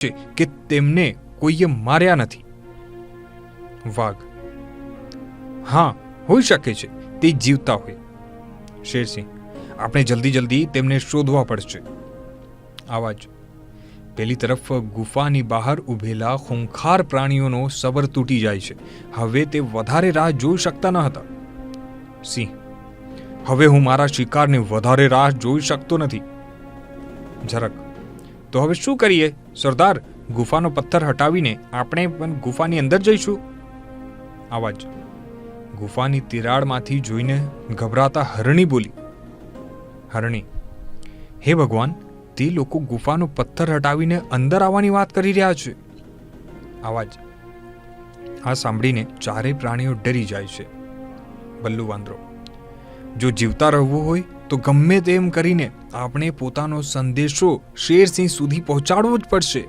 છે કે તેમને કોઈએ માર્યા નથી. વાઘ: હા, હોઈ શકે છે તે જીવતા હોય. શેરસિંહ: આપણે જલ્દી તેમને શોધવા પડશે. આવાજ: પેલી તરફ ગુફાની બહાર ઊભેલા ખૂંખાર પ્રાણીઓનો સબર તૂટી જાય છે. હવે તે વધારે રાહ જોઈ શકતા ન હતા. સિંહ: હવે હું મારા શિકારની વધારે રાહ જોઈ શકતો નથી. ઝરખ: તો હવે શું કરીએ સરદાર? ગુફાનો પથ્થર હટાવીને આપણે પણ ગુફાની અંદર જઈશું. આવાજ: ગુફાની તિરાડમાંથી જોઈને ગભરાતા હરણી બોલી. હરણી: હે ભગવાન, તે લોકો ગુફાનો પથ્થર હટાવીને અંદર આવવાની વાત કરી રહ્યા છે. આવાજ: આ સાંભળીને ચારેય પ્રાણીઓ ડરી જાય છે. બલ્લુ વાંદરો: જો જીવતા રહેવું હોય તો ગમે તેમ કરીને આપણે પોતાનો સંદેશો શેરસિંહ સુધી પહોંચાડવો જ પડશે.